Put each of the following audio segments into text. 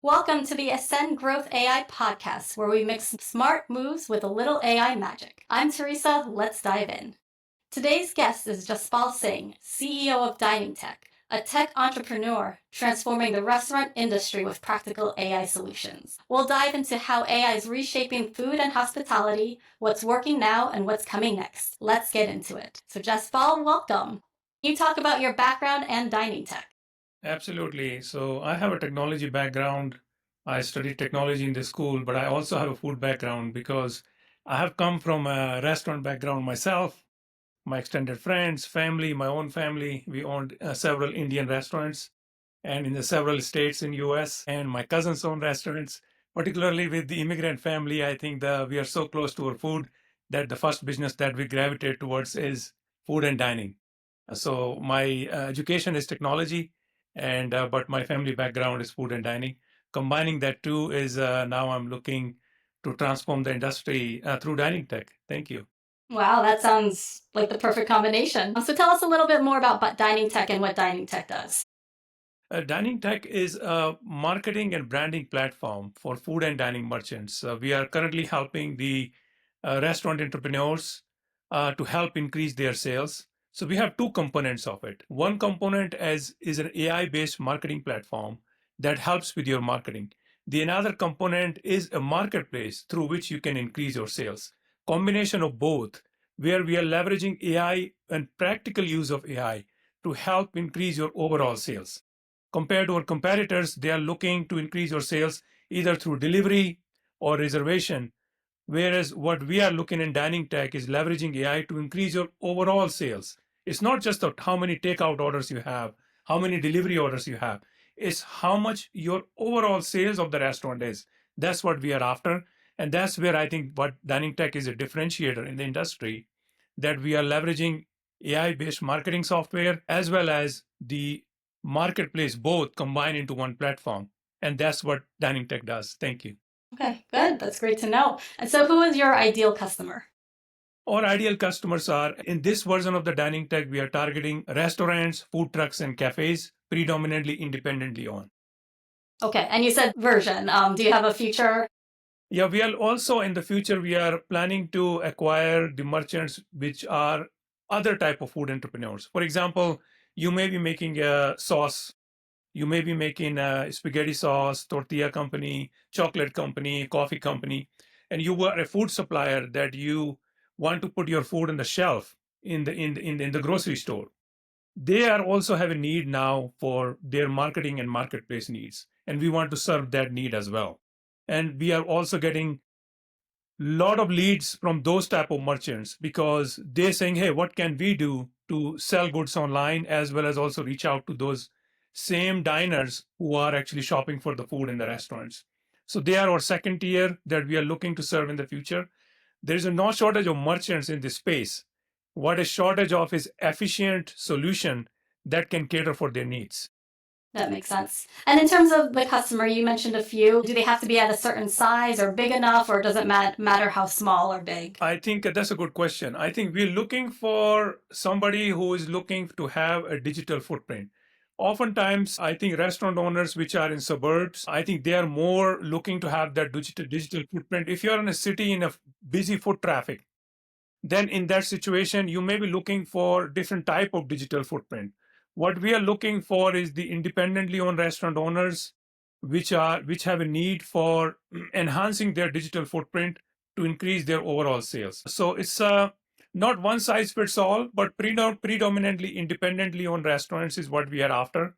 Welcome to the Ascend Growth AI podcast, where we mix smart moves with a little AI magic. I'm Theresa. Let's dive in. Today's guest is Jaspal Singh, CEO of DiningTek, a tech entrepreneur transforming the restaurant industry with practical AI solutions. We'll dive into how AI is reshaping food and hospitality, what's working now, and what's coming next. Let's get into it. So, Jaspal, welcome. Can you talk about your background and DiningTek? Absolutely. So I have a technology background. I studied technology in the school, but I also have a food background because I have come from a restaurant background myself. My extended friends, family, my own family, we owned several Indian restaurants and in the several states in US, and my cousins own restaurants. Particularly with the immigrant family, I think we are so close to our food that the first business that we gravitate towards is food and dining. So my education is technology, and but my family background is food and dining. Combining that two is now I'm looking to transform the industry through dining tech. Thank you. Wow, that sounds like the perfect combination. So tell us a little bit more about DiningTek and what DiningTek does. Dining Tech is a marketing and branding platform for food and dining merchants. We are currently helping the restaurant entrepreneurs to help increase their sales. So we have two components of it. One component is an AI-based marketing platform that helps with your marketing. The another component is a marketplace through which you can increase your sales. Combination of both, where we are leveraging AI and practical use of AI to help increase your overall sales. Compared to our competitors, they are looking to increase your sales either through delivery or reservation. Whereas what we are looking in dining tech is leveraging AI to increase your overall sales. It's not just how many takeout orders you have, how many delivery orders you have. It's how much your overall sales of the restaurant is. That's what we are after. And that's where I think what dining tech is a differentiator in the industry, that we are leveraging AI based marketing software as well as the marketplace, both combined into one platform. And that's what dining tech does. Thank you. Okay, good. That's great to know. And so, who is your ideal customer? Our ideal customers are in this version of the dining tech, we are targeting restaurants, food trucks, and cafes, predominantly independently owned. Okay, and you said version. Do you have a future? Yeah, we are also in the future, we are planning to acquire the merchants which are other type of food entrepreneurs. For example, you may be making a sauce, you may be making a spaghetti sauce, tortilla company, chocolate company, coffee company, and you were a food supplier that you want to put your food on the shelf in the grocery store. They are also have a need now for their marketing and marketplace needs, and we want to serve that need as well. And we are also getting lot of leads from those type of merchants because they're saying, hey, what can we do to sell goods online, as well as also reach out to those same diners who are actually shopping for the food in the restaurants. So they are our second tier that we are looking to serve in the future. There is no shortage of merchants in this space. What is shortage of is efficient solution that can cater for their needs. That makes sense. And in terms of the customer, you mentioned a few. Do they have to be at a certain size or big enough, or does it matter how small or big? I think that's a good question. I think we're looking for somebody who is looking to have a digital footprint. Oftentimes, I think restaurant owners which are in suburbs, I think they are more looking to have that digital footprint. If you're in a city in a busy foot traffic, then in that situation, you may be looking for different type of digital footprint. What we are looking for is the independently owned restaurant owners, which have a need for enhancing their digital footprint to increase their overall sales. So it's not one size fits all, but predominantly independently owned restaurants is what we are after.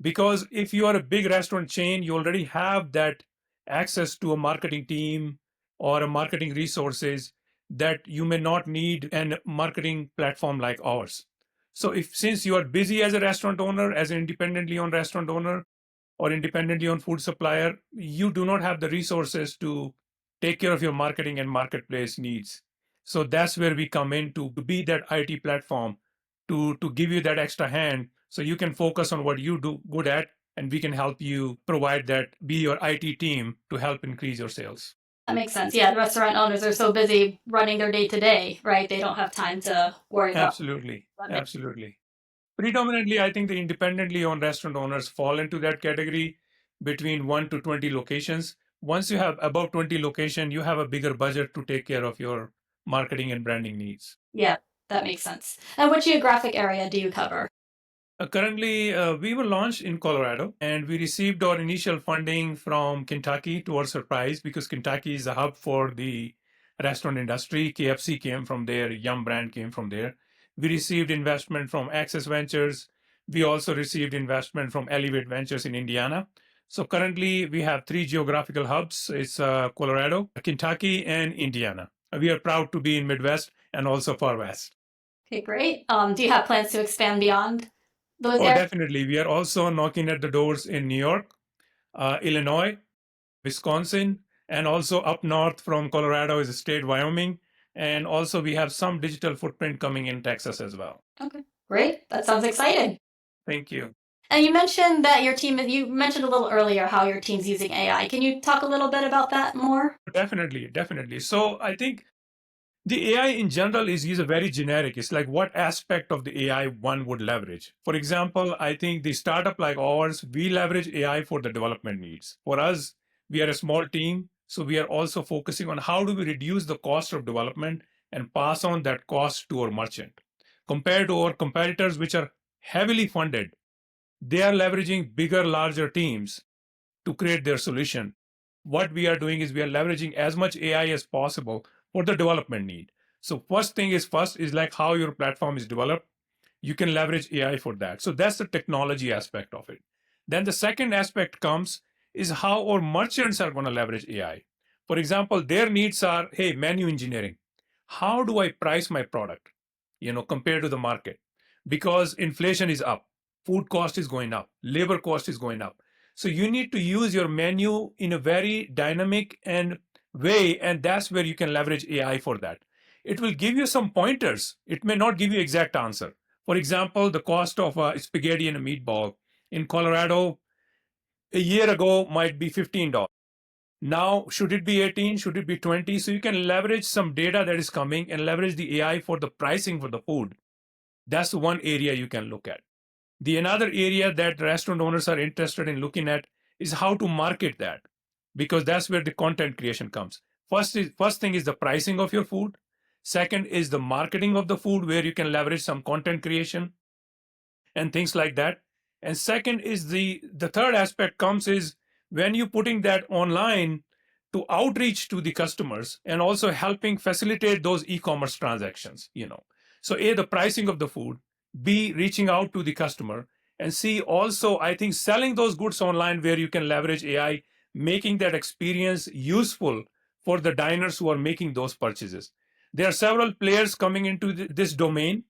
Because if you are a big restaurant chain, you already have that access to a marketing team or a marketing resources that you may not need a marketing platform like ours. So if since you are busy as a restaurant owner, as an independently owned restaurant owner or independently owned food supplier, you do not have the resources to take care of your marketing and marketplace needs. So that's where we come in to be that IT platform to give you that extra hand so you can focus on what you do good at, and we can help you provide that, be your IT team to help increase your sales. That makes sense. Yeah, the restaurant owners are so busy running their day to day, right? They don't have time to worry about Absolutely. running. Absolutely. Predominantly, I think the independently owned restaurant owners fall into that category between 1 to 20 locations. Once you have above 20 locations, you have a bigger budget to take care of your marketing and branding needs. Yeah, that makes sense. And what geographic area do you cover? Currently, we were launched in Colorado, and we received our initial funding from Kentucky, to our surprise, because Kentucky is a hub for the restaurant industry. KFC came from there, Yum brand came from there. We received investment from Access Ventures. We also received investment from Elevate Ventures in Indiana. So currently, we have three geographical hubs. It's Colorado, Kentucky, and Indiana. We are proud to be in Midwest and also far west. Okay, great. Do you have plans to expand beyond those Oh, areas? definitely. We are also knocking at the doors in New York, Illinois, Wisconsin, and also up north from Colorado is the state Wyoming. And also we have some digital footprint coming in Texas as well. Okay, great. That sounds exciting. Thank you. And you mentioned that you mentioned a little earlier how your team's using AI. Can you talk a little bit about that more? Definitely, definitely. So I think the AI in general is a very generic. It's like what aspect of the AI one would leverage. For example, I think the startup like ours, we leverage AI for the development needs. For us, we are a small team, so we are also focusing on how do we reduce the cost of development and pass on that cost to our merchant. Compared to our competitors, which are heavily funded, they are leveraging bigger, larger teams to create their solution. What we are doing is we are leveraging as much AI as possible for the development need. So first is like how your platform is developed. You can leverage AI for that. So that's the technology aspect of it. Then the second aspect comes is how our merchants are going to leverage AI. For example, their needs are, hey, menu engineering. How do I price my product, compared to the market? Because inflation is up, food cost is going up, labor cost is going up. So you need to use your menu in a very dynamic and way, and that's where you can leverage AI for that. It will give you some pointers. It may not give you exact answer. For example, the cost of a spaghetti and a meatball in Colorado a year ago might be $15. Now, should it be 18? Should it be 20? So you can leverage some data that is coming and leverage the AI for the pricing for the food. That's one area you can look at. The another area that restaurant owners are interested in looking at is how to market that, because that's where the content creation comes. First thing is the pricing of your food. Second is the marketing of the food, where you can leverage some content creation and things like that. And second is the third aspect comes is when you're putting that online to outreach to the customers and also helping facilitate those e-commerce transactions. So A, the pricing of the food, B, reaching out to the customer, and C, also I think selling those goods online where you can leverage AI, making that experience useful for the diners who are making those purchases. There are several players coming into this domain,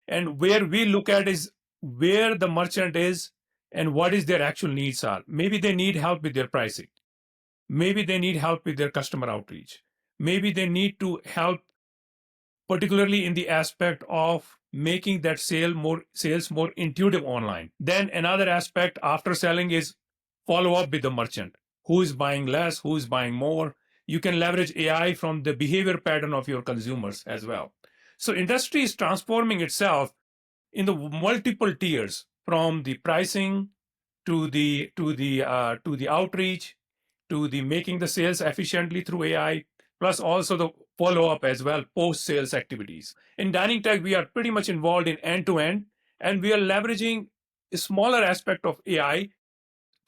and where we look at is where the merchant is and what is their actual needs are. Maybe they need help with their pricing. Maybe they need help with their customer outreach. Maybe they need to help particularly in the aspect of making that sales more intuitive online. Then another aspect after selling is follow up with the merchant. Who is buying less? Who is buying more? You can leverage AI from the behavior pattern of your consumers as well. So industry is transforming itself in the multiple tiers, from the pricing to the outreach to the making the sales efficiently through AI, plus also the follow up as well, post sales activities. In DiningTek, we are pretty much involved in end to end, and we are leveraging a smaller aspect of AI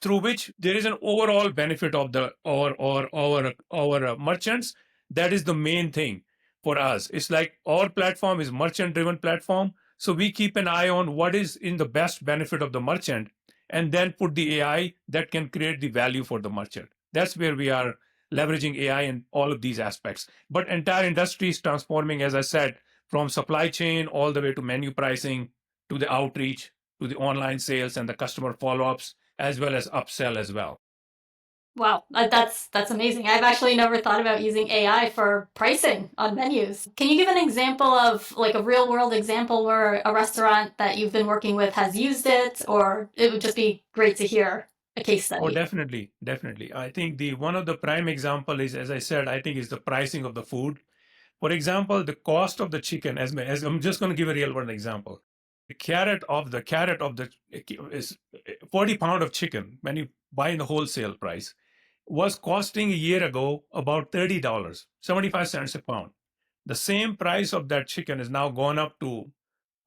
through which there is an overall benefit of the our merchants. That is the main thing for us. It's like our platform is merchant driven platform, so we keep an eye on what is in the best benefit of the merchant and then put the AI that can create the value for the merchant. That's where we are leveraging AI in all of these aspects. But entire industry is transforming, as I said, from supply chain all the way to menu pricing, to the outreach, to the online sales and the customer follow-ups, as well as upsell as well. Wow, that's amazing. I've actually never thought about using AI for pricing on menus. Can you give an example of like a real world example where a restaurant that you've been working with has used it, or it would just be great to hear a case Oh, study? definitely, definitely. I think the one of the prime example is, as I said, I think is the pricing of the food. For example, the cost of the chicken, as I'm just going to give a real world example. The carrot of the is 40 pound of chicken when you buy in the wholesale price was costing a year ago about $30, 75 cents a pound. The same price of that chicken is now gone up to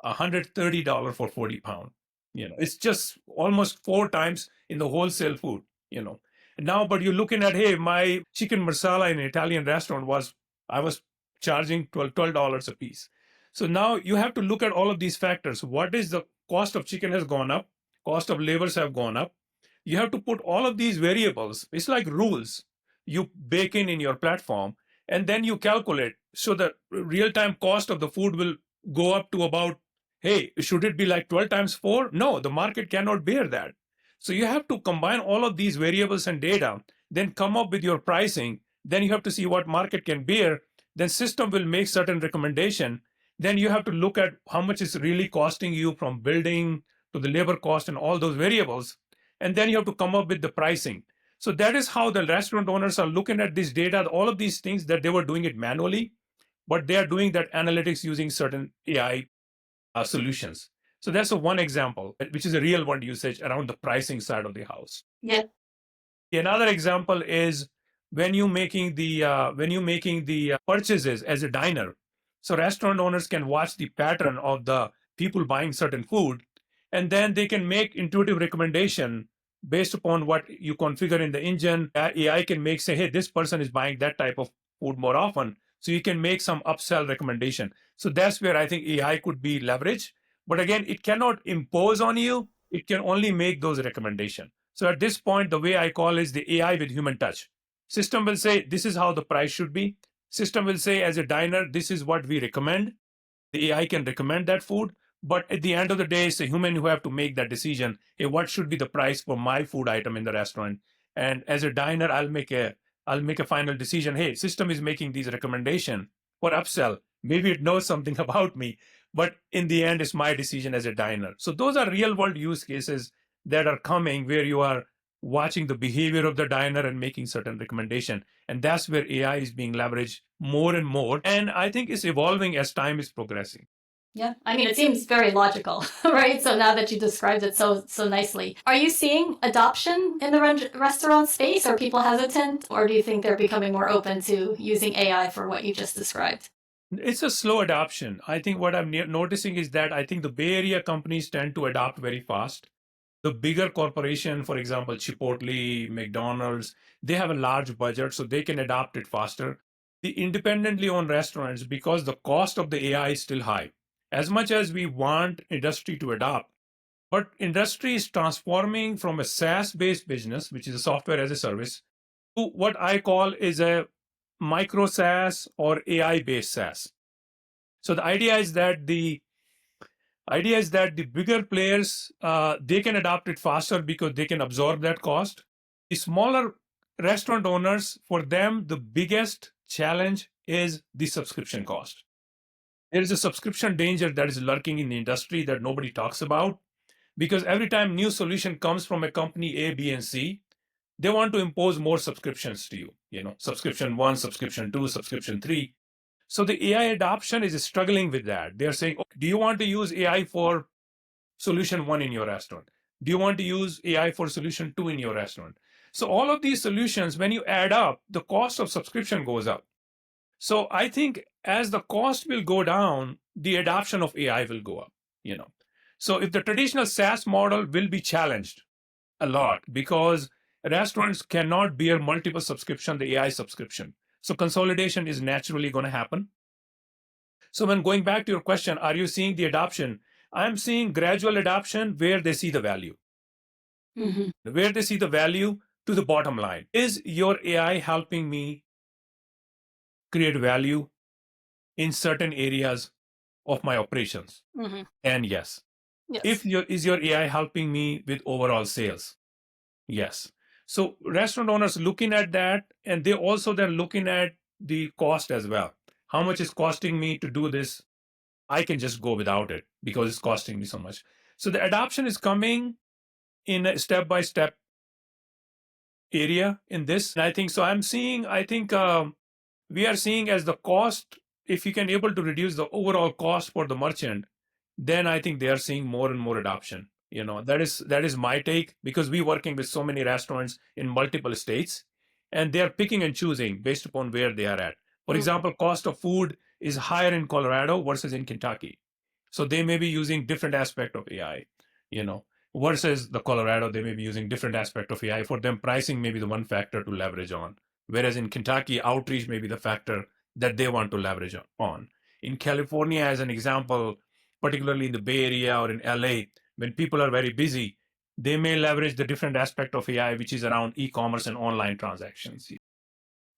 $130 for 40 pound. It's just almost four times in the wholesale food, you know. Now, but you're looking at, hey, my chicken marsala in an Italian restaurant I was charging $12 a piece. So now you have to look at all of these factors. What is the cost of chicken has gone up, cost of labors have gone up. You have to put all of these variables. It's like rules you bake in your platform, and then you calculate. So the real time cost of the food will go up to about, hey, should it be like 12 times 4? No, the market cannot bear that. So you have to combine all of these variables and data, then come up with your pricing. Then you have to see what market can bear. Then system will make certain recommendation. Then you have to look at how much is really costing you from building to the labor cost and all those variables. And then you have to come up with the pricing. So that is how the restaurant owners are looking at this data, all of these things that they were doing it manually, but they are doing that analytics using certain AI solutions. So that's one example, which is a real world usage around the pricing side of the house. Yeah. Another example is when you making the purchases as a diner. So restaurant owners can watch the pattern of the people buying certain food, and then they can make intuitive recommendation based upon what you configure in the engine. AI can make say, hey, this person is buying that type of food more often. So you can make some upsell recommendation. So that's where I think AI could be leveraged. But again, it cannot impose on you. It can only make those recommendations. So at this point, the way I call is the AI with human touch. System will say, this is how the price should be. System will say, as a diner, this is what we recommend. The AI can recommend that food. But at the end of the day, it's a human who have to make that decision. Hey, what should be the price for my food item in the restaurant? And as a diner, I'll make a final decision. Hey, system is making these recommendation for upsell. Maybe it knows something about me, but in the end, it's my decision as a diner. So those are real world use cases that are coming where you are watching the behavior of the diner and making certain recommendation. And that's where AI is being leveraged more and more. And I think it's evolving as time is progressing. Yeah, I mean, it seems very logical, right? So now that you described it so nicely, are you seeing adoption in the restaurant space? Are people hesitant, or do you think they're becoming more open to using AI for what you just described? It's a slow adoption. I think what I'm noticing is that I think the Bay Area companies tend to adopt very fast. The bigger corporation, for example, Chipotle, McDonald's, they have a large budget, so they can adopt it faster. The independently owned restaurants, because the cost of the AI is still high, as much as we want industry to adopt, but industry is transforming from a SaaS-based business, which is a software as a service, to what I call is a micro SaaS or AI-based SaaS. So the idea is that the bigger players they can adopt it faster because they can absorb that cost. The smaller restaurant owners, for them, the biggest challenge is the subscription cost. There is a subscription danger that is lurking in the industry that nobody talks about, because every time new solution comes from a company A, B, and C, they want to impose more subscriptions to you. Subscription 1, subscription 2, subscription 3. So the AI adoption is struggling with that. They're saying, okay, do you want to use AI for solution 1 in your restaurant? Do you want to use AI for solution 2 in your restaurant? So all of these solutions, when you add up, the cost of subscription goes up. So I think as the cost will go down, the adoption of AI will go up. So if the traditional SaaS model will be challenged a lot because restaurants cannot bear multiple subscription, the AI subscription. So consolidation is naturally going to happen. So when going back to your question, are you seeing the adoption? I'm seeing gradual adoption where they see the value. Where they see the value to the bottom line. Is your AI helping me create value in certain areas of my operations? And yes. Yes. Is your AI helping me with overall sales? Yes. So restaurant owners looking at that, and they also then looking at the cost as well. How much is costing me to do this? I can just go without it because it's costing me so much. So the adoption is coming in a step-by-step area in this. And I think so. We are seeing as the cost, if you can able to reduce the overall cost for the merchant, then I think they are seeing more and more adoption. That is my take, because we're working with so many restaurants in multiple states, and they are picking and choosing based upon where they are at. For example, cost of food is higher in Colorado versus in Kentucky. So they may be using different aspect of AI, you know, versus the Colorado, they may be using different aspect of AI. For them, pricing may be the one factor to leverage on. Whereas in Kentucky, outreach may be the factor that they want to leverage on. In California, as an example, particularly in the Bay Area or in LA, when people are very busy, they may leverage the different aspect of AI, which is around e-commerce and online transactions.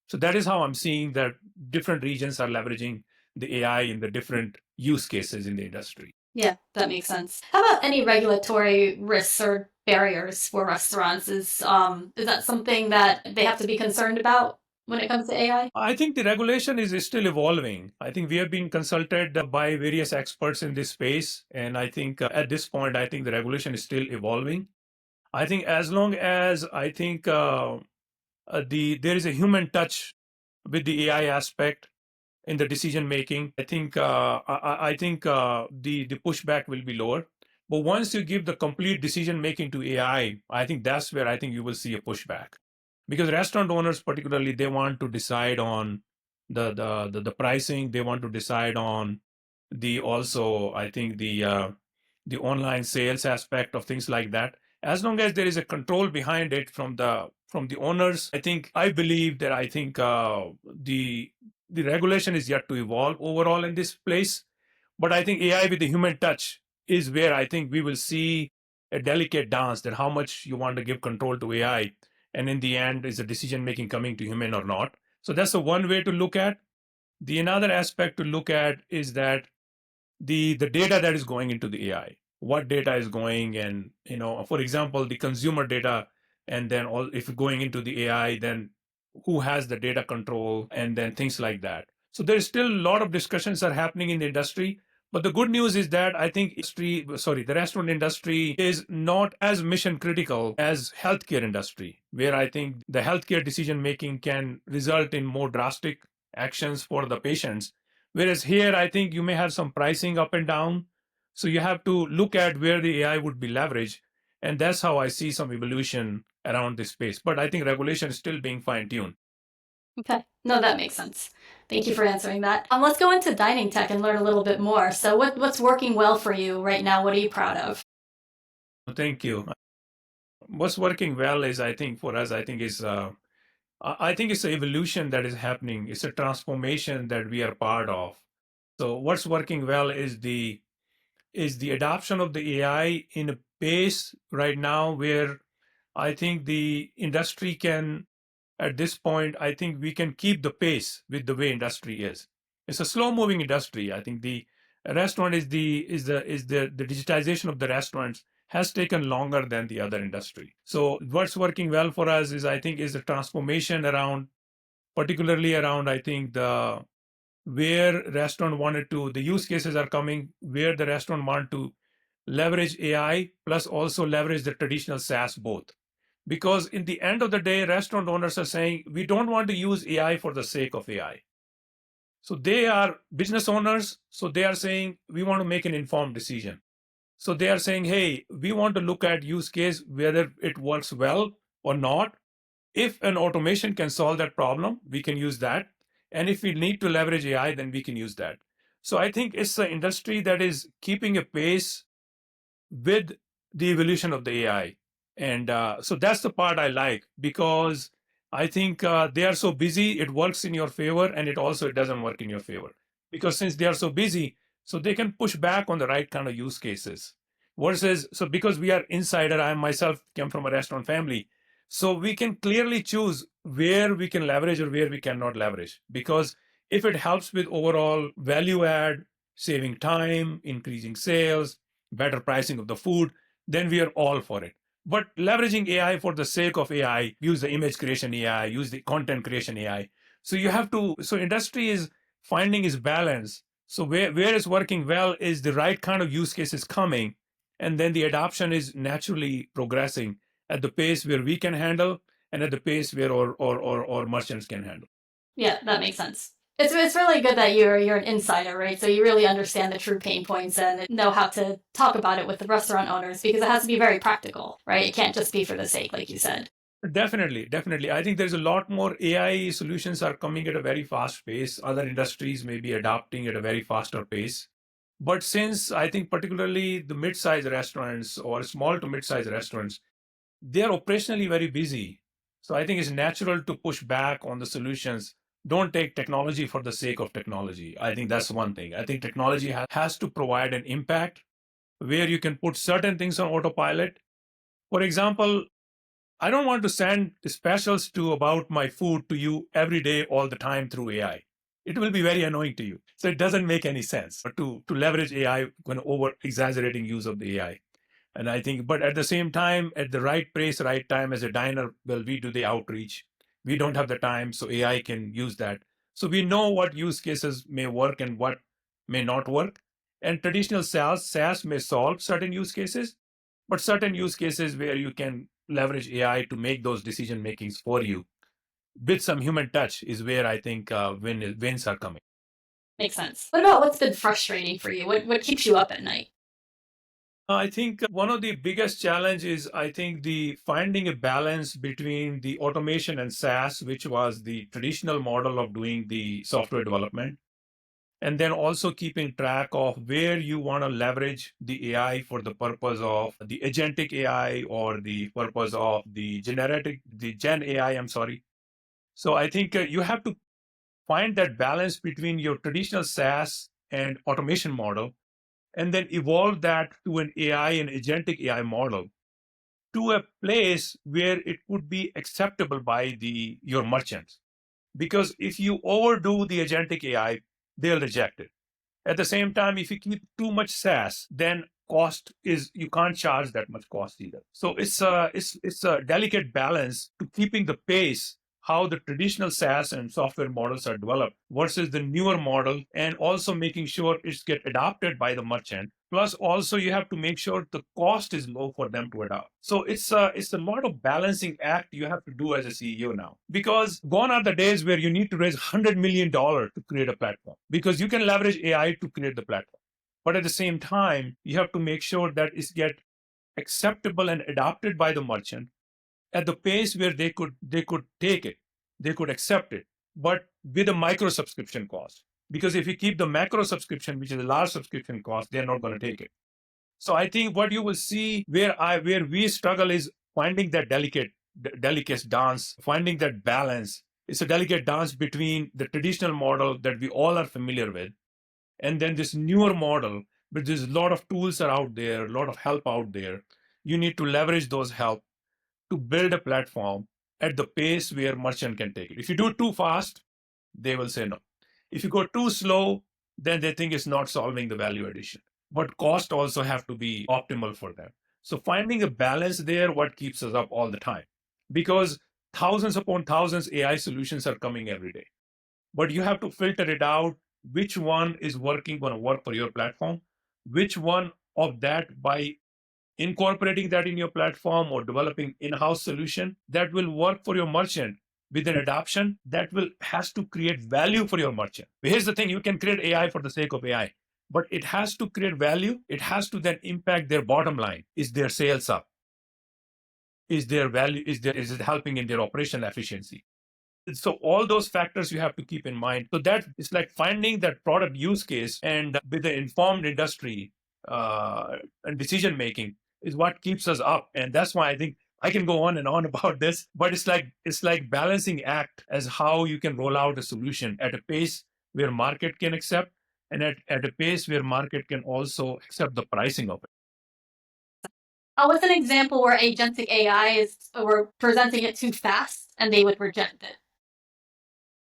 So that is how I'm seeing that different regions are leveraging the AI in the different use cases in the industry. Yeah, that makes sense. How about any regulatory risks or barriers for restaurants? Is that something that they have to be concerned about when it comes to AI? I think the regulation is still evolving. I think we have been consulted by various experts in this space. And I think at this point, I think the regulation is still evolving. I think as long as I think there is a human touch with the AI aspect in the decision making, I think the pushback will be lower. But once you give the complete decision making to AI, I think that's where I think you will see a pushback, because restaurant owners, particularly, they want to decide on the pricing. They want to decide on the also I think the online sales aspect of things like that. As long as there is a control behind it from the owners, I believe that I think the regulation is yet to evolve overall in this place. But I think AI with the human touch is where I think we will see a delicate dance, that how much you want to give control to AI, and in the end, is the decision making coming to human or not. So that's the one way to look at. The another aspect to look at is that the data that is going into the AI, what data is going, and for example, the consumer data, and then all if going into the AI, then who has the data control, and then things like that. So there's still a lot of discussions are happening in the industry. But the good news is that I think the restaurant industry is not as mission critical as healthcare industry, where I think the healthcare decision making can result in more drastic actions for the patients. Whereas here, I think you may have some pricing up and down. So you have to look at where the AI would be leveraged. And that's how I see some evolution around this space. But I think regulation is still being fine tuned. Okay. No, that makes sense. Thank you for answering that. Let's go into DiningTek and learn a little bit more. So what's working well for you right now? What are you proud of? Thank you. What's working well is, I think, for us, I think it's an evolution that is happening. It's a transformation that we are part of. So what's working well is the adoption of the AI in a pace right now where I think the industry can, at this point, I think we can keep the pace with the way industry is. It's a slow moving industry. I think the restaurant is the digitization of the restaurants has taken longer than the other industry. So what's working well for us is, I think, is the transformation around, particularly around, I think, the where restaurant wanted to, the use cases are coming where the restaurant want to leverage AI plus also leverage the traditional SaaS both. Because in the end of the day, restaurant owners are saying, we don't want to use AI for the sake of AI. So they are business owners. So they are saying, we want to make an informed decision. So they are saying, hey, we want to look at use case, whether it works well or not. If an automation can solve that problem, we can use that. And if we need to leverage AI, then we can use that. So I think it's an industry that is keeping a pace with the evolution of the AI. And so that's the part I like, because I think they are so busy, it works in your favor, and it doesn't work in your favor. Because since they are so busy, so they can push back on the right kind of use cases. Versus, so because we are insider, I myself came from a restaurant family, so we can clearly choose where we can leverage or where we cannot leverage. Because if it helps with overall value add, saving time, increasing sales, better pricing of the food, then we are all for it. But leveraging AI for the sake of AI, use the image creation AI, use the content creation AI. So you have to, so industry is finding its balance. So where is working well is the right kind of use cases coming, and then the adoption is naturally progressing at the pace where we can handle and at the pace where or merchants can handle. Yeah, that makes sense. It's really good that you're an insider, right? So you really understand the true pain points and know how to talk about it with the restaurant owners because it has to be very practical, right? It can't just be for the sake, like you said. Definitely, definitely. I think there's a lot more AI solutions are coming at a very fast pace. Other industries may be adopting at a very faster pace. But since I think particularly the mid-sized restaurants or small to mid-sized restaurants, they're operationally very busy. So I think it's natural to push back on the solutions. Don't take technology for the sake of technology. I think that's one thing. I think technology has to provide an impact where you can put certain things on autopilot. For example, I don't want to send specials to about my food to you every day, all the time through AI. It will be very annoying to you. So it doesn't make any sense to leverage AI when over exaggerating use of the AI. And I think, but at the same time, at the right place, right time, as a diner, well, we do the outreach. We don't have the time, so AI can use that. So we know what use cases may work and what may not work. And traditional SaaS may solve certain use cases, but certain use cases where you can leverage AI to make those decision makings for you with some human touch is where I think wins are coming. Makes sense. What about what's been frustrating for you? What keeps you up at night? I think one of the biggest challenge is I think the finding a balance between the automation and SaaS, which was the traditional model of doing the software development, and then also keeping track of where you want to leverage the AI for the purpose of the agentic AI or the purpose of the Gen AI. I'm sorry. So I think you have to find that balance between your traditional SaaS and automation model and then evolve that to an AI and agentic AI model to a place where it would be acceptable by the your merchants. Because if you overdo the agentic AI, they'll reject it. At the same time, if you keep too much SaaS, then cost is you can't charge that much cost either. So it's a delicate balance to keeping the pace how the traditional SaaS and software models are developed versus the newer model, and also making sure it's get adopted by the merchant. Plus, also you have to make sure the cost is low for them to adopt. So it's a lot of balancing act you have to do as a CEO now, because gone are the days where you need to raise $100 million to create a platform, because you can leverage AI to create the platform. But at the same time, you have to make sure that it's get acceptable and adopted by the merchant at the pace where they could take it, they could accept it, but with a micro subscription cost. Because if you keep the macro subscription, which is a large subscription cost, they're not going to take it. So I think what you will see where we struggle is finding that delicate dance, finding that balance. It's a delicate dance between the traditional model that we all are familiar with, and then this newer model. But there's a lot of tools are out there, a lot of help out there. You need to leverage those help to build a platform at the pace where merchant can take it. If you do it too fast, they will say no. If you go too slow, then they think it's not solving the value addition. But cost also have to be optimal for them. So finding a balance there, what keeps us up all the time, because thousands upon thousands AI solutions are coming every day. But you have to filter it out. Which one is going to work for your platform? Which one of that by incorporating that in your platform or developing in-house solution that will work for your merchant with an adoption that will has to create value for your merchant. Here's the thing: you can create AI for the sake of AI, but it has to create value. It has to then impact their bottom line. Is their sales up? Is their value? Is it helping in their operational efficiency? So all those factors you have to keep in mind. So that it's like finding that product use case, and with the informed industry and decision making is what keeps us up. And that's why I think I can go on and on about this, but it's like balancing act as how you can roll out a solution at a pace where market can accept, and at a pace where market can also accept the pricing of it. What's an example where agentic AI is we're presenting it too fast and they would reject it?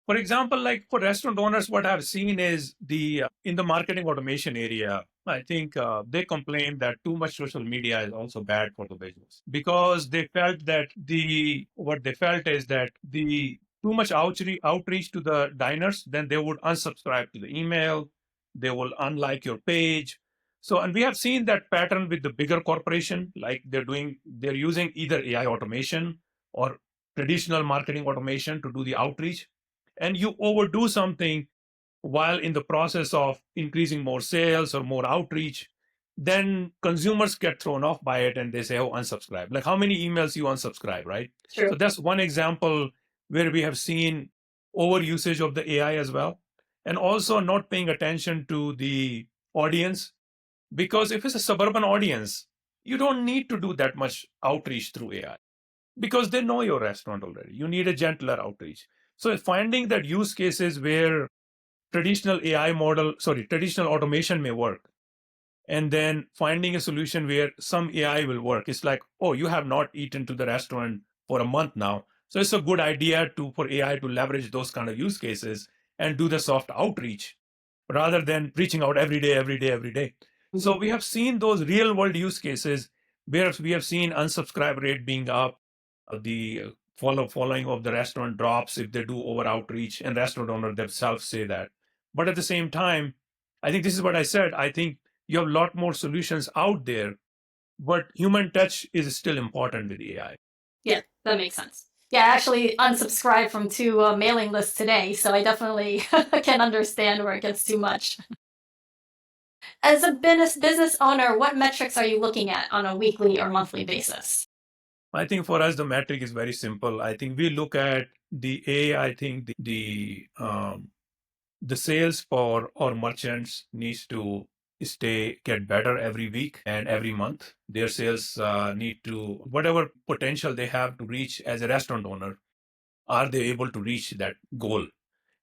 For example, like for restaurant owners, what I've seen is the in the marketing automation area, I think they complain that too much social media is also bad for the business, because they felt that the what they felt is that the too much outreach to the diners, then they would unsubscribe to the email, they will unlike your page. So, and we have seen that pattern with the bigger corporation, like they're using either AI automation or traditional marketing automation to do the outreach, and you overdo something, while in the process of increasing more sales or more outreach, then consumers get thrown off by it and they say, oh, unsubscribe. Like how many emails you unsubscribe, right? True. So that's one example where we have seen over usage of the AI as well. And also not paying attention to the audience, because if it's a suburban audience, you don't need to do that much outreach through AI because they know your restaurant already. You need a gentler outreach. So finding that use cases where traditional automation may work, and then finding a solution where some AI will work. It's like, oh, you have not eaten to the restaurant for a month now. So it's a good idea for AI to leverage those kind of use cases and do the soft outreach rather than reaching out every day, every day, every day. So we have seen those real world use cases where we have seen unsubscribe rate being up, the following of the restaurant drops if they do over outreach, and restaurant owner themselves say that. But at the same time, I think this is what I said. I think you have a lot more solutions out there, but human touch is still important with AI. Yeah, that makes sense. Yeah, I actually unsubscribed from two mailing lists today, so I definitely can understand where it gets too much. As a business owner, what metrics are you looking at on a weekly or monthly basis? I think for us, the metric is very simple. I think we look at the A. I think the sales for our merchants needs to get better every week and every month. Their sales need to, whatever potential they have to reach as a restaurant owner, are they able to reach that goal?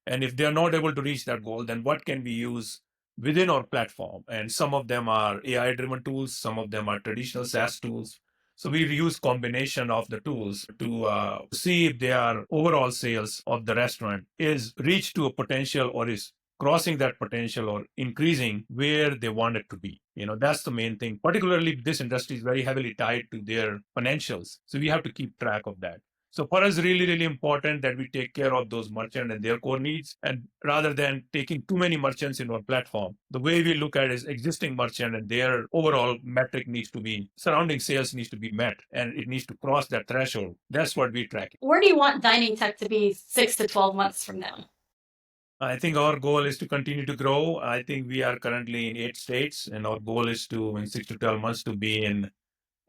And if they are not able to reach that goal, then what can we use within our platform? And some of them are AI driven tools, some of them are traditional SaaS tools. So we use combination of the tools to see if their overall sales of the restaurant is reached to a potential or is crossing that potential or increasing where they want it to be. That's the main thing. Particularly this industry is very heavily tied to their financials. So we have to keep track of that. So for us, really, really important that we take care of those merchants and their core needs. And rather than taking too many merchants in our platform, the way we look at it is existing merchant and their overall metric surrounding sales needs to be met, and it needs to cross that threshold. That's what we track. Where do you want DiningTek to be 6 to 12 months from now? I think our goal is to continue to grow. I think we are currently in 8 states, and our goal is in 6 to 12 months to be in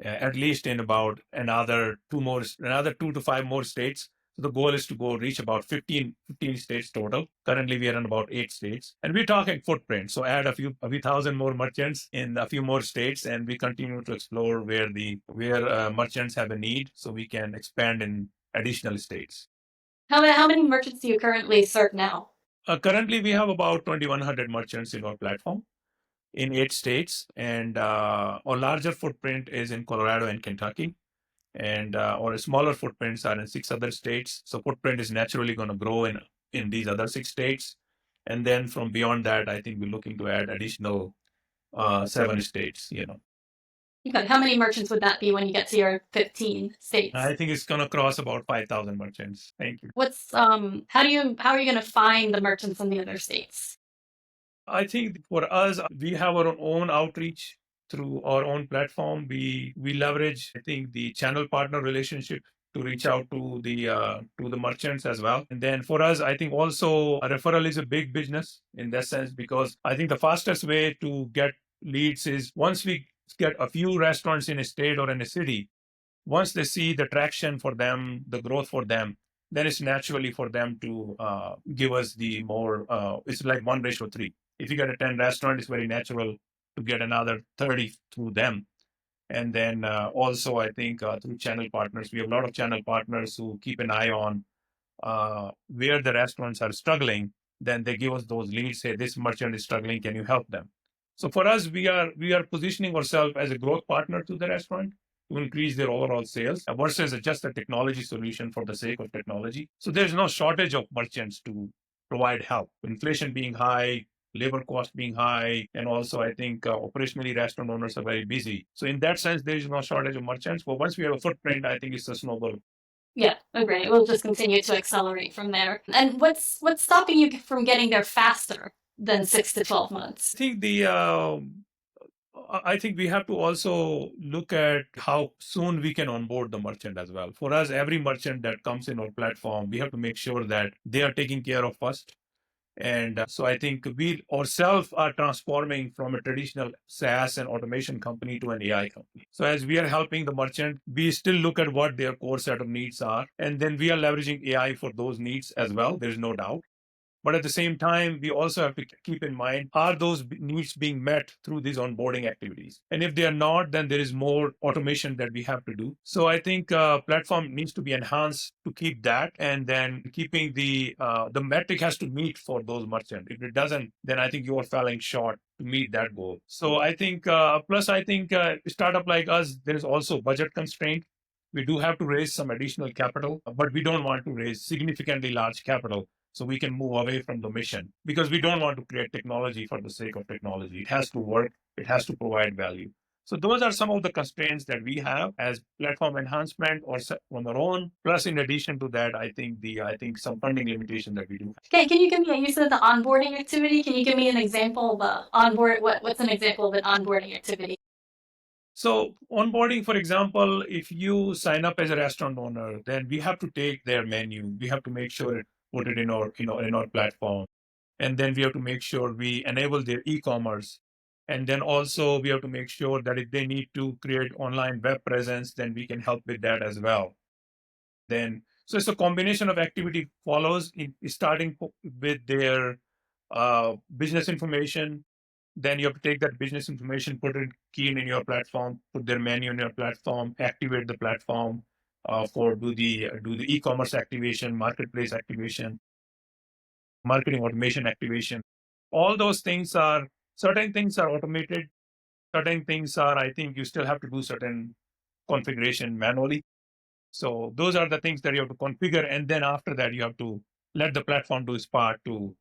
at least in about another 2 to 5 more states. So the goal is to go reach about 15 states total. Currently, we are in about 8 states, and we're talking footprint. So add a few thousand more merchants in a few more states, and we continue to explore where merchants have a need, so we can expand in additional states. How many merchants do you currently serve now? Currently, we have about 2,100 merchants in our platform in 8 states, and our larger footprint is in Colorado and Kentucky, and or smaller footprints are in 6 other states. So footprint is naturally going to grow in these other 6 states, and then from beyond that, I think we're looking to add additional 7 states. Okay, how many merchants would that be when you get to your 15 states? I think it's going to cross about 5,000 merchants. Thank you. How are you going to find the merchants in the other states? I think for us, we have our own outreach through our own platform. We leverage, I think, the channel partner relationship to reach out to the merchants as well. And then for us, I think also a referral is a big business in that sense, because I think the fastest way to get leads is once we get a few restaurants in a state or in a city. Once they see the traction for them, the growth for them, then it's naturally for them to give us the more. It's like 1:3. If you get a 10 restaurant, it's very natural to get another 30 through them. And then also, I think through channel partners, we have a lot of channel partners who keep an eye on where the restaurants are struggling. Then they give us those leads, say this merchant is struggling, can you help them? So for us, we are positioning ourselves as a growth partner to the restaurant to increase their overall sales versus just a technology solution for the sake of technology. So there's no shortage of merchants to provide help. Inflation being high, labor cost being high, and also I think operationally restaurant owners are very busy. So in that sense, there is no shortage of merchants. But once we have a footprint, I think it's a snowball. Yeah, agree. We'll just continue to accelerate from there. And what's stopping you from getting there faster than 6 to 12 months? I think we have to also look at how soon we can onboard the merchant as well. For us, every merchant that comes in our platform, we have to make sure that they are taken care of first. And so I think we ourselves are transforming from a traditional SaaS and automation company to an AI company. So as we are helping the merchant, we still look at what their core set of needs are. And then we are leveraging AI for those needs as well. There's no doubt. But at the same time, we also have to keep in mind, are those needs being met through these onboarding activities? And if they are not, then there is more automation that we have to do. So I think platform needs to be enhanced to keep that, and then keeping the metric has to meet for those merchants. If it doesn't, then I think you are falling short to meet that goal. So I think, plus I think startup like us, there is also budget constraint. We do have to raise some additional capital, but we don't want to raise significantly large capital so we can move away from the mission, because we don't want to create technology for the sake of technology. It has to work, it has to provide value. So those are some of the constraints that we have as platform enhancement or on our own. Plus, in addition to that, I think some funding limitation that we do. Okay, can you give me, you said the onboarding activity. Can you give me an example of what's an example of an onboarding activity? So onboarding, for example, if you sign up as a restaurant owner, then we have to take their menu. We have to make sure put it in our in our platform, and then we have to make sure we enable their e-commerce. And then also we have to make sure that if they need to create online web presence, then we can help with that as well. Then so it's a combination of activity follows starting with their business information. Then you have to take that business information, put it key in your platform, put their menu in your platform, activate the platform for do the e-commerce activation, marketplace activation, marketing automation activation. All those things are certain things are automated. Certain things are, I think, you still have to do certain configuration manually. So those are the things that you have to configure, and then after that, you have to let the platform do its part to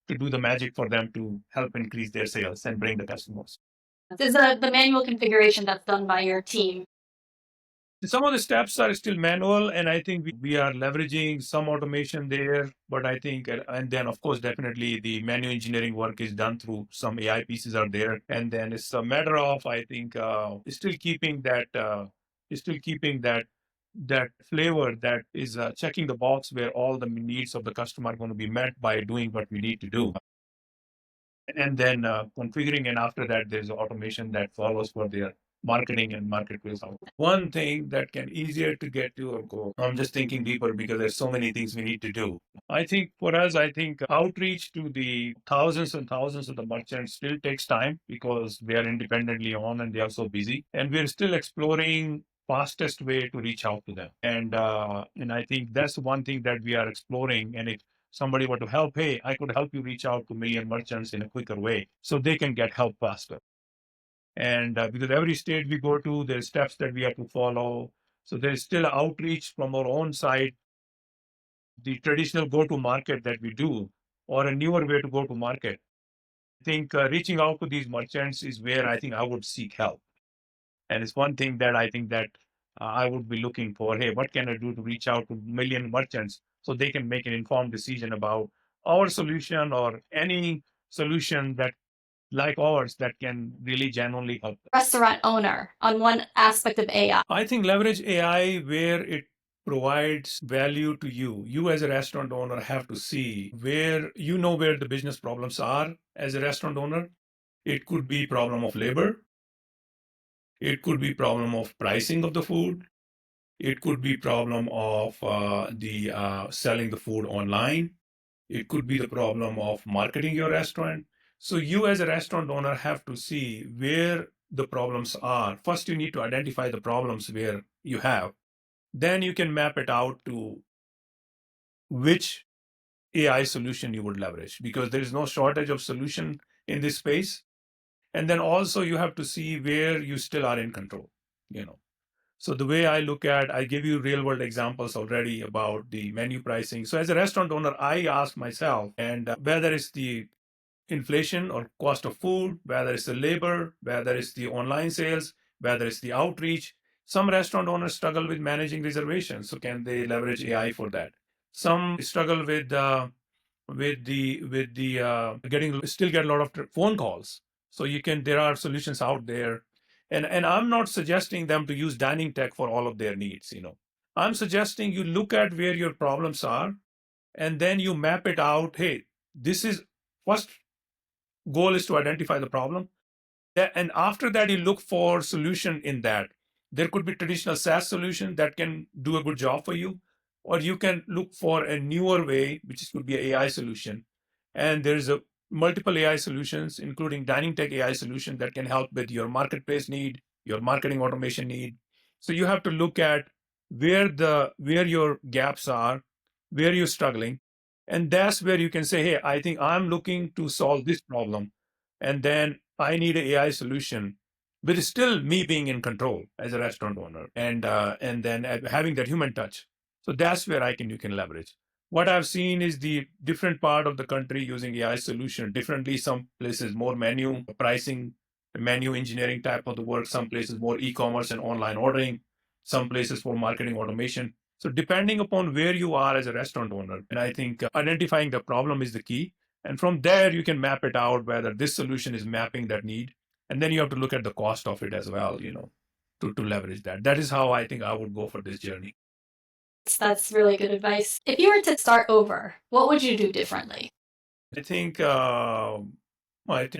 do the magic for them to help increase their sales and bring the customers. Is the manual configuration that's done by your team? Some of the steps are still manual, and I think we are leveraging some automation there. But I think, and then of course, definitely the manual engineering work is done through some AI pieces are there, and then it's a matter of I think still keeping that flavor that is checking the box where all the needs of the customer are going to be met by doing what we need to do, and then configuring, and after that there's automation that follows for their marketing and marketplace. One thing that can easier to get to or go, I'm just thinking deeper because there's so many things we need to do. I think for us, I think outreach to the thousands and thousands of the merchants still takes time because they are independently on and they are so busy, and we're still exploring fastest way to reach out to them. And I think that's one thing that we are exploring. And if somebody were to help, hey, I could help you reach out to million merchants in a quicker way so they can get help faster. And because every state we go to, there's steps that we have to follow. So there's still outreach from our own side, the traditional go to market that we do, or a newer way to go to market. I think reaching out to these merchants is where I think I would seek help. And it's one thing that I think that I would be looking for. Hey, what can I do to reach out to million merchants so they can make an informed decision about our solution or any solution that like ours that can really genuinely help them. Restaurant owner on one aspect of AI. I think leverage AI where it provides value to you. You as a restaurant owner have to see where where the business problems are as a restaurant owner. It could be problem of labor. It could be problem of pricing of the food. It could be problem of the selling the food online. It could be the problem of marketing your restaurant. So you as a restaurant owner have to see where the problems are. First, you need to identify the problems where you have. Then you can map it out to which AI solution you would leverage, because there is no shortage of solution in this space. And then also you have to see where you still are in control, you know. So the way I look at, I give you real world examples already about the menu pricing. So as a restaurant owner, I ask myself, and whether it's the inflation or cost of food, whether it's the labor, whether it's the online sales, whether it's the outreach. Some restaurant owners struggle with managing reservations. So can they leverage AI for that? Some struggle with the getting still get a lot of phone calls. So there are solutions out there, and I'm not suggesting them to use DiningTek for all of their needs. I'm suggesting you look at where your problems are, and then you map it out. Hey, this is first goal is to identify the problem. And after that, you look for solution in that. There could be traditional SaaS solution that can do a good job for you, or you can look for a newer way, which could be an AI solution. And there's a multiple AI solutions, including DiningTek AI solution that can help with your marketplace need, your marketing automation need. So you have to look at where your gaps are, where you're struggling, and that's where you can say, hey, I think I'm looking to solve this problem, and then I need an AI solution, but it's still me being in control as a restaurant owner, and then having that human touch. So that's where you can leverage. What I've seen is the different part of the country using AI solution differently. Some places more menu pricing, menu engineering type of the work. Some places more e-commerce and online ordering. Some places for marketing automation. So depending upon where you are as a restaurant owner, and I think identifying the problem is the key. And from there, you can map it out whether this solution is mapping that need. And then you have to look at the cost of it as well, to leverage that. That is how I think I would go for this journey. That's really good advice. If you were to start over, what would you do differently? I think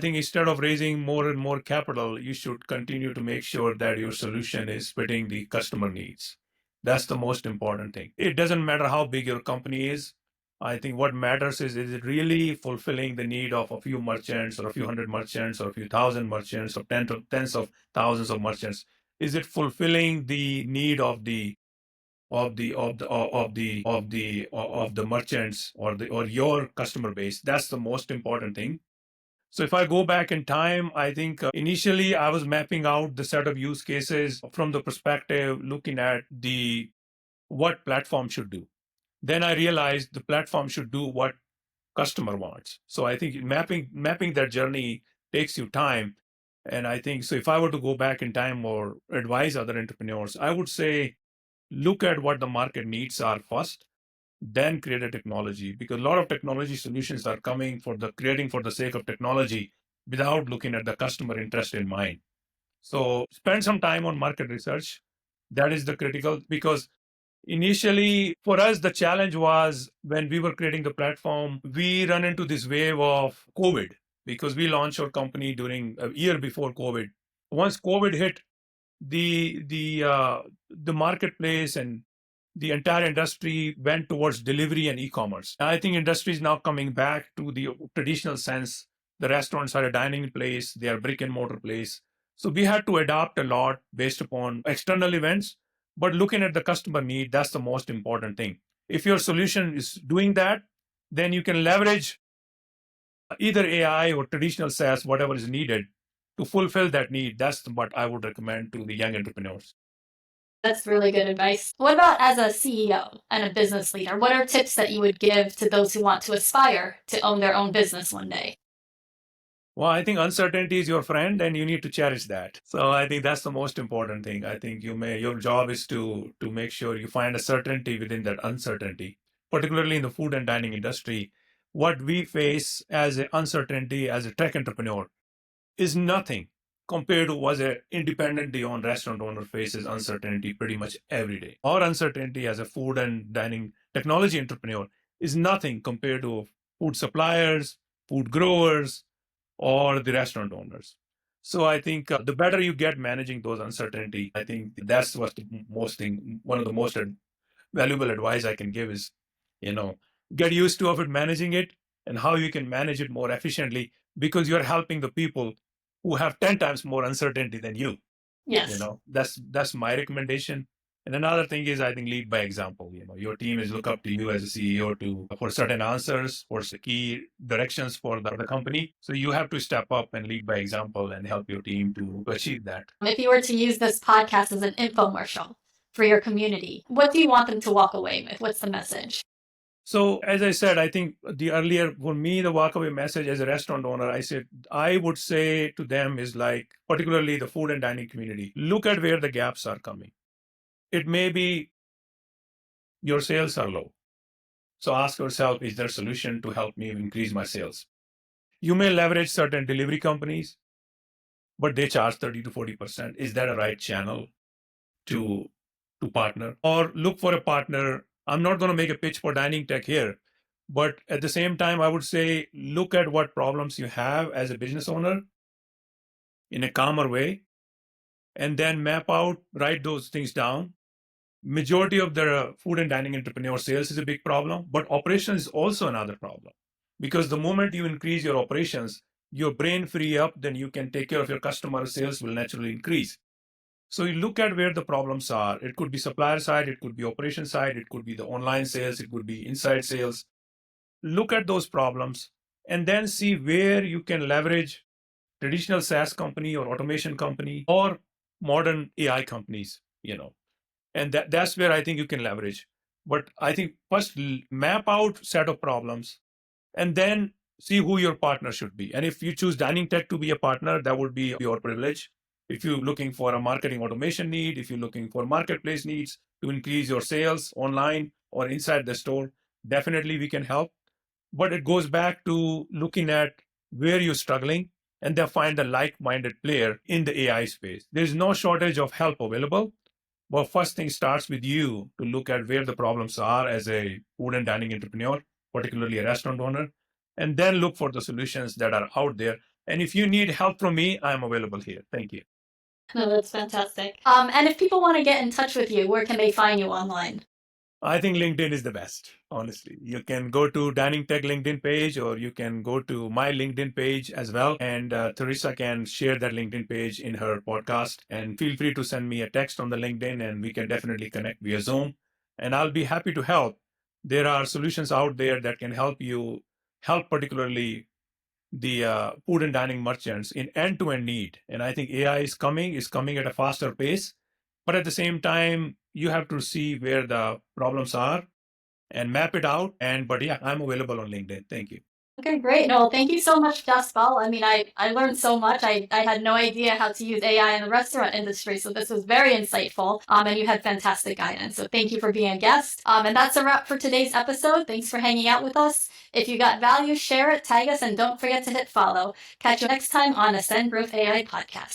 instead of raising more and more capital, you should continue to make sure that your solution is fitting the customer needs. That's the most important thing. It doesn't matter how big your company is. I think what matters is it really fulfilling the need of a few merchants or a few hundred merchants or a few thousand merchants or tens of thousands of merchants? Is it fulfilling the need of the merchants or your customer base? That's the most important thing. So if I go back in time, I think initially I was mapping out the set of use cases from the perspective looking at the what platform should do. Then I realized the platform should do what customer wants. So I think mapping that journey takes you time. And I think so if I were to go back in time or advise other entrepreneurs, I would say look at what the market needs are first, then create a technology, because a lot of technology solutions are coming for the creating for the sake of technology without looking at the customer interest in mind. So spend some time on market research. That is the critical, because initially for us the challenge was when we were creating the platform, we run into this wave of COVID because we launched our company during a year before COVID. Once COVID hit, the marketplace and the entire industry went towards delivery and e-commerce. I think industry is now coming back to the traditional sense. The restaurants are a dining place, they are brick and mortar place. So we had to adapt a lot based upon external events, but looking at the customer need, that's the most important thing. If your solution is doing that, then you can leverage either AI or traditional SaaS, whatever is needed to fulfill that need. That's what I would recommend to the young entrepreneurs. That's really good advice. What about as a CEO and a business leader? What are tips that you would give to those who want to aspire to own their own business one day? Well, I think uncertainty is your friend and you need to cherish that. So I think that's the most important thing. I think your job is to make sure you find a certainty within that uncertainty, particularly in the food and dining industry. What we face as an uncertainty as a tech entrepreneur is nothing compared to what an independently owned restaurant owner faces uncertainty pretty much every day. Our uncertainty as a food and dining technology entrepreneur is nothing compared to food suppliers, food growers, or the restaurant owners. So I think the better you get managing those uncertainty, I think that's what the most thing, one of the most valuable advice I can give is, you know, get used to of it, managing it, and how you can manage it more efficiently because you're helping the people who have 10 times more uncertainty than you. Yes. That's my recommendation. And another thing is, I think, lead by example. Your team is look up to you as a CEO for certain answers, for key directions for the company. So you have to step up and lead by example and help your team to achieve that. If you were to use this podcast as an infomercial for your community, what do you want them to walk away with? What's the message? So as I said, I think for me, the walkaway message as a restaurant owner, I would say to them is like, particularly the food and dining community, look at where the gaps are coming. It may be your sales are low. So ask yourself, is there a solution to help me increase my sales? You may leverage certain delivery companies, but they charge 30 to 40%. Is that a right channel to partner? Or look for a partner. I'm not going to make a pitch for DiningTek here, But at the same time, I would say look at what problems you have as a business owner in a calmer way, and then map out, write those things down. Majority of the food and dining entrepreneur sales is a big problem, but operations is also another problem. Because the moment you increase your operations, your brain free up, then you can take care of your customer, sales will naturally increase. So you look at where the problems are. It could be supplier side, it could be operation side, it could be the online sales, it could be inside sales. Look at those problems and then see where you can leverage traditional SaaS company or automation company or modern AI companies, and that's where I think you can leverage. But I think first map out set of problems and then see who your partner should be. And if you choose DiningTek to be a partner, that would be your privilege. If you're looking for a marketing automation need, if you're looking for marketplace needs to increase your sales online or inside the store, definitely we can help. But it goes back to looking at where you're struggling and then find a like-minded player in the AI space. There's no shortage of help available. Well, first thing starts with you to look at where the problems are as a food and dining entrepreneur, particularly a restaurant owner, and then look for the solutions that are out there. And if you need help from me, I'm available here. Thank you. No, that's fantastic. And if people want to get in touch with you, where can they find you online? I think LinkedIn is the best, honestly. You can go to DiningTek LinkedIn page or you can go to my LinkedIn page as well. And Theresa can share that LinkedIn page in her podcast. And feel free to send me a text on the LinkedIn and we can definitely connect via Zoom. And I'll be happy to help. There are solutions out there that can help you, help particularly the food and dining merchants in end-to-end need. And I think AI is coming at a faster pace. But at the same time, you have to see where the problems are and map it out. But yeah, I'm available on LinkedIn. Thank you. Okay, great. No, thank you so much, Jaspal. I mean, I learned so much. I had no idea how to use AI in the restaurant industry, so this was very insightful. And you had fantastic guidance. So thank you for being a guest. And that's a wrap for today's episode. Thanks for hanging out with us. If you got value, share it, tag us, and don't forget to hit follow. Catch you next time on Ascend Growth AI Podcast.